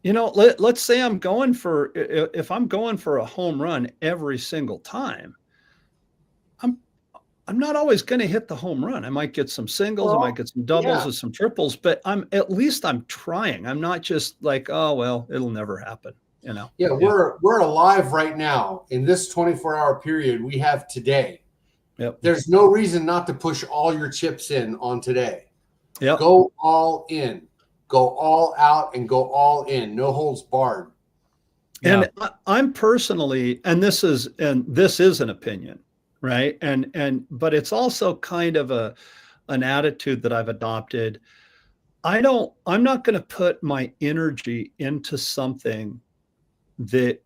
Let's say if I'm going for a home run every single time, I'm not always going to hit the home run. I might get some singles, I might get some doubles or some triples, but I'm trying. I'm not just like, oh, well, it'll never happen. Yeah, we're alive right now in this 24-hour period we have today. Yep. There's no reason not to push all your chips in on today. Yep. Go all in, go all out, and go all in. No holds barred. And I'm personally, and this is an opinion, right? But it's also kind of an attitude that I've adopted. I'm not going to put my energy into something that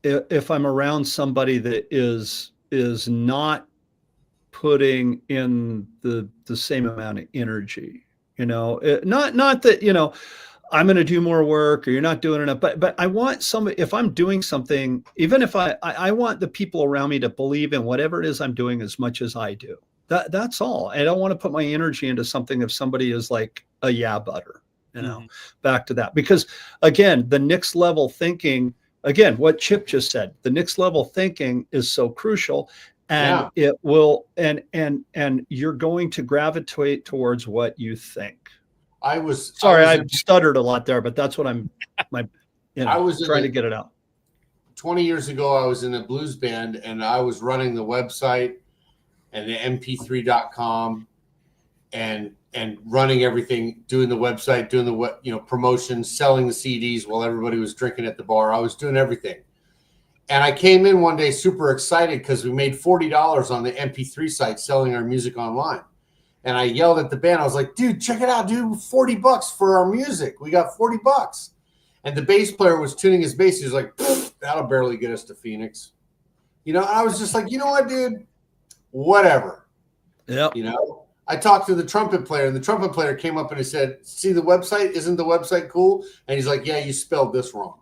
if I'm around somebody that is not putting in the same amount of energy, not that, I'm going to do more work or you're not doing enough, but I want somebody, if I'm doing something, even if I want the people around me to believe in whatever it is I'm doing as much as I do. That's all. I don't want to put my energy into something if somebody is like a butter, back to that. Because again, the next level thinking, again, what Chip just said, the next level thinking is so crucial, and it will, and you're going to gravitate towards what you think. I stuttered a lot there, but that's what I was trying to get it out. 20 years ago, I was in a blues band and I was running the website and the mp3.com and running everything, doing the website, doing the promotions, selling the CDs while everybody was drinking at the bar. I was doing everything. And I came in one day super excited because we made $40 on the MP3 site selling our music online. And I yelled at the band. I was like, dude, check it out, dude, $40 for our music. We got $40. And the bass player was tuning his bass. He was like, that'll barely get us to Phoenix. I was just like, you know what, dude? Whatever. Yeah. I talked to the trumpet player, and the trumpet player came up and he said, see the website? Isn't the website cool? And he's like, yeah, you spelled this wrong.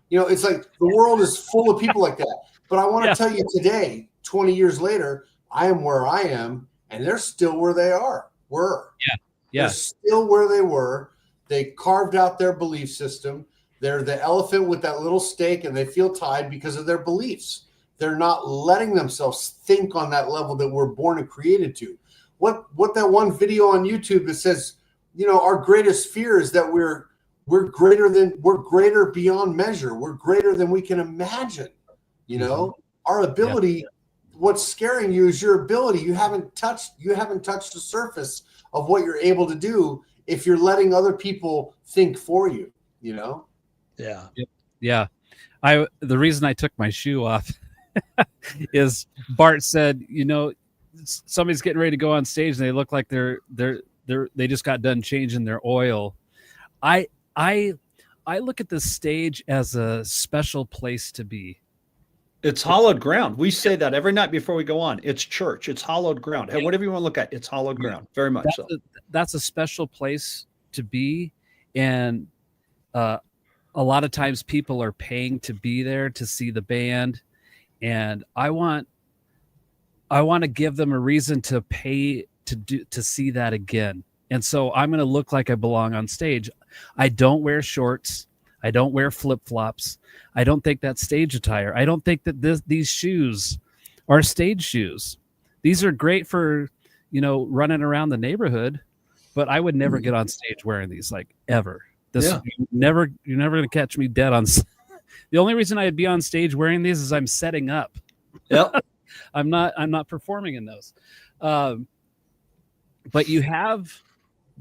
It's like the world is full of people like that. But I want to tell you today, 20 years later, I am where I am, and they're still where they were. They're still where they were. They carved out their belief system. They're the elephant with that little stake, and they feel tied because of their beliefs. They're not letting themselves think on that level that we're born and created to. What that one video on YouTube that says, our greatest fear is that we're greater beyond measure. We're greater than we can imagine. Our ability, what's scaring you is your ability. You haven't touched the surface of what you're able to do if you're letting other people think for you, Yeah. Yeah. The reason I took my shoe off is Bart said, somebody's getting ready to go on stage and they look like they just got done changing their oil. I look at the stage as a special place to be. It's hallowed ground. We say that every night before we go on. It's church. It's hallowed ground. Hey, whatever you want to look at, it's hallowed ground. Very much so. That's a special place to be. And a lot of times people are paying to be there to see the band. And I want to give them a reason to pay to see that again. And so I'm going to look like I belong on stage. I don't wear shorts. I don't wear flip-flops. I don't think that's stage attire. I don't think that these shoes are stage shoes. These are great for, running around the neighborhood, but I would never get on stage wearing these, like, ever. You're never going to catch me dead on. The only reason I'd be on stage wearing these is I'm setting up. Yep. I'm not performing in those. But you have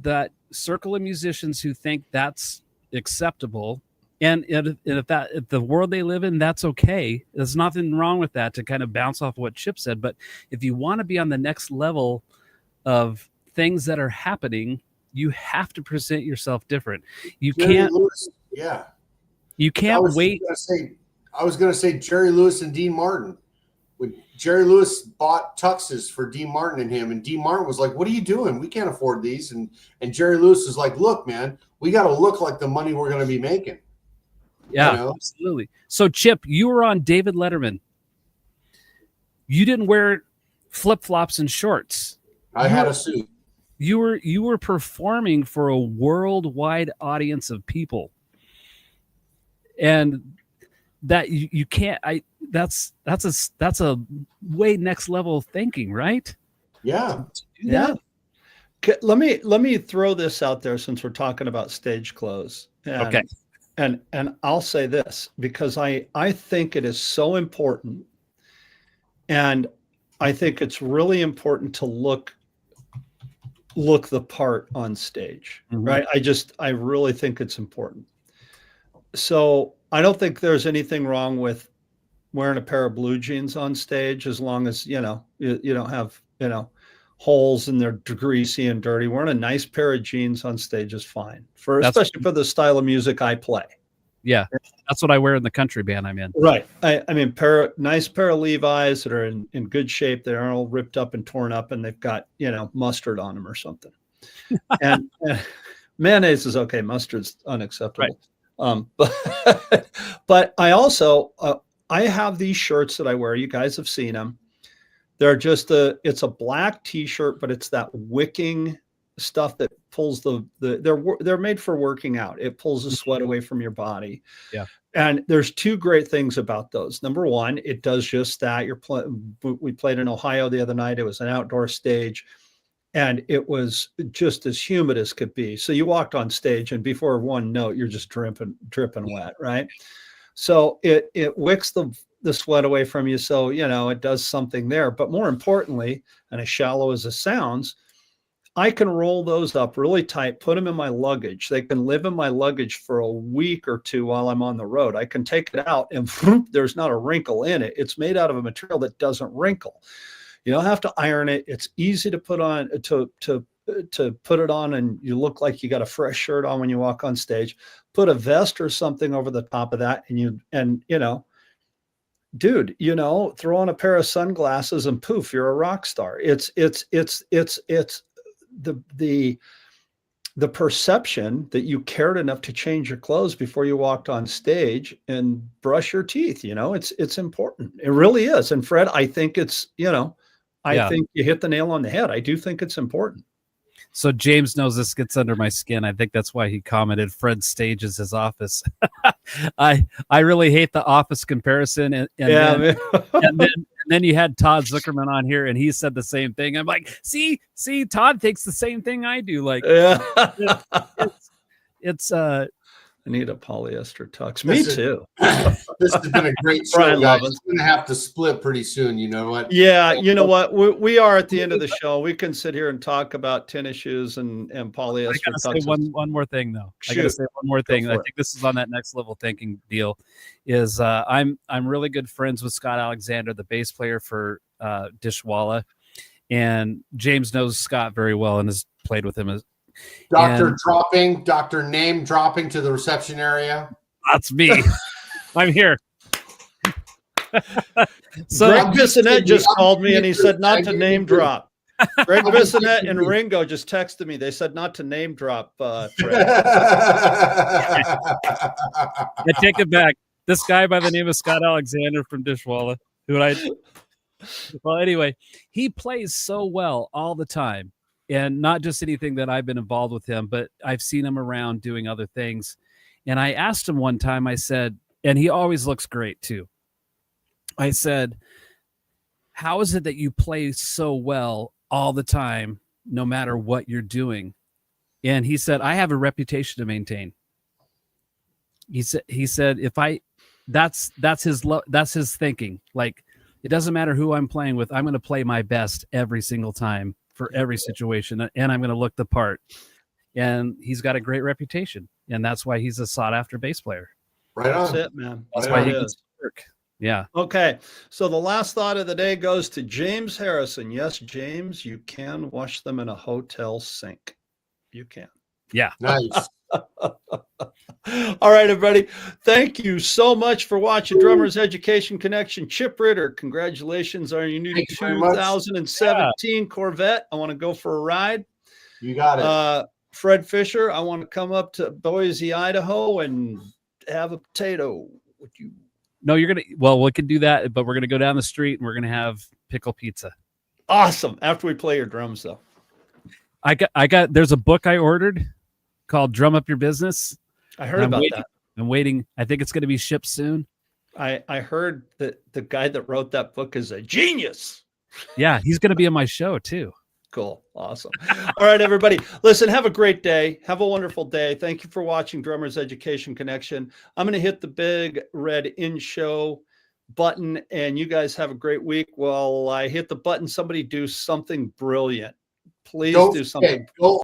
that circle of musicians who think that's acceptable, And if the world they live in, that's okay. There's nothing wrong with that, to kind of bounce off what Chip said. But if you want to be on the next level of things that are happening, you have to present yourself different. You Jerry can't. Lewis, yeah. You can't wait. I was going to say Jerry Lewis and Dean Martin. When Jerry Lewis bought tuxes for Dean Martin and him, and Dean Martin was like, "What are you doing? We can't afford these." And Jerry Lewis was like, "Look, man, we got to look like the money we're going to be making." Yeah, You know? absolutely. So, Chip, you were on David Letterman. You didn't wear flip-flops and shorts. I had a suit. You were performing for a worldwide audience of people, and that you can't. That's a way next level of thinking, right? Yeah. Yeah. Okay, let me throw this out there since we're talking about stage clothes. Okay. And I'll say this because I think it is so important, and I think it's really important to look the part on stage, right? I really think it's important. So I don't think there's anything wrong with wearing a pair of blue jeans on stage, as long as you don't have holes and they're greasy and dirty. Wearing a nice pair of jeans on stage is fine, especially for the style of music I play. Yeah, that's what I wear in the country band I'm in. Right. I mean, nice pair of Levi's that are in good shape. They aren't all ripped up and torn up, and they've got mustard on them or something. and mayonnaise is okay. Mustard's unacceptable. Right. But I also I have these shirts that I wear. You guys have seen them. They're just it's a black t-shirt, but it's that wicking stuff that pulls they're made for working out. It pulls the sweat away from your body. Yeah. And there's two great things about those. Number one, it does just that. We played in Ohio the other night. It was an outdoor stage, and it was just as humid as could be. So you walked on stage, and before one note, you're just dripping wet, right? So it wicks the sweat away from you. So, it does something there. But more importantly, and as shallow as it sounds, I can roll those up really tight, put them in my luggage. They can live in my luggage for a week or two while I'm on the road. I can take it out and there's not a wrinkle in it. It's made out of a material that doesn't wrinkle. You don't have to iron it. It's easy to put on, to put it on, and you look like you got a fresh shirt on when you walk on stage. Put a vest or something over the top of that, dude, throw on a pair of sunglasses and poof, you're a rock star. It's the perception that you cared enough to change your clothes before you walked on stage and brush your teeth. It's important. It really is. And Fred, I think it's, I think you hit the nail on the head. I do think it's important. So James knows this gets under my skin. I think that's why he commented Fred's stage is his office. I really hate the office comparison. And then you had Todd Zuckerman on here, and he said the same thing. I'm like, see, Todd thinks the same thing I do. Like, it's I need a polyester tux. Me too. This has been a great show, guys. It's going to have to split pretty soon. You know what? Yeah, you know what? We are at the end of the show. We can sit here and talk about tennis shoes and polyester I gotta tuxes. say one more thing, though. I got to say one more thing. I think this is on that next level thinking deal. Is I'm really good friends with Scott Alexander, the bass player for Dishwalla, and James knows Scott very well and has played with him as. Dr. Name dropping to the reception area. That's me. I'm here. So Greg Bissonette just called me and he said not to name drop. Greg Bissonette and Ringo just texted me. They said not to name drop. Fred. I take it back. This guy by the name of Scott Alexander from Dishwalla, well, anyway, he plays so well all the time. And not just anything that I've been involved with him, but I've seen him around doing other things. And I asked him one time, I said, and he always looks great too. I said, how is it that you play so well all the time, no matter what you're doing? And he said, I have a reputation to maintain. He said, that's his thinking. Like, it doesn't matter who I'm playing with. I'm going to play my best every single time, for every situation, and I'm going to look the part. And he's got a great reputation, and that's why he's a sought after bass player. Right That's on. it, man. That's Right why on. he It gets is. to work. Yeah. Okay, so the last thought of the day goes to James Harrison. Yes, James, you can wash them in a hotel sink. You can. Yeah. Nice. All right, everybody. Thank you so much for watching Drummers Education Connection. Chip Ritter, congratulations on your new Thank you very much. 2017 Corvette. I want to go for a ride. You got it. Fred Fisher, I want to come up to Boise, Idaho, and have a potato with you. No, we can do that, but we're going to go down the street and we're going to have pickle pizza. Awesome. After we play your drums, though. There's a book I ordered called Drum Up Your Business. I heard about that. I'm waiting. I think it's going to be shipped soon. I heard that the guy that wrote that book is a genius. Yeah, he's going to be on my show too. Cool. Awesome. All right, everybody. Listen, have a great day. Have a wonderful day. Thank you for watching Drummers Education Connection. I'm going to hit the big red in show button, and you guys have a great week. While I hit the button, somebody do something brilliant. Please do something. Go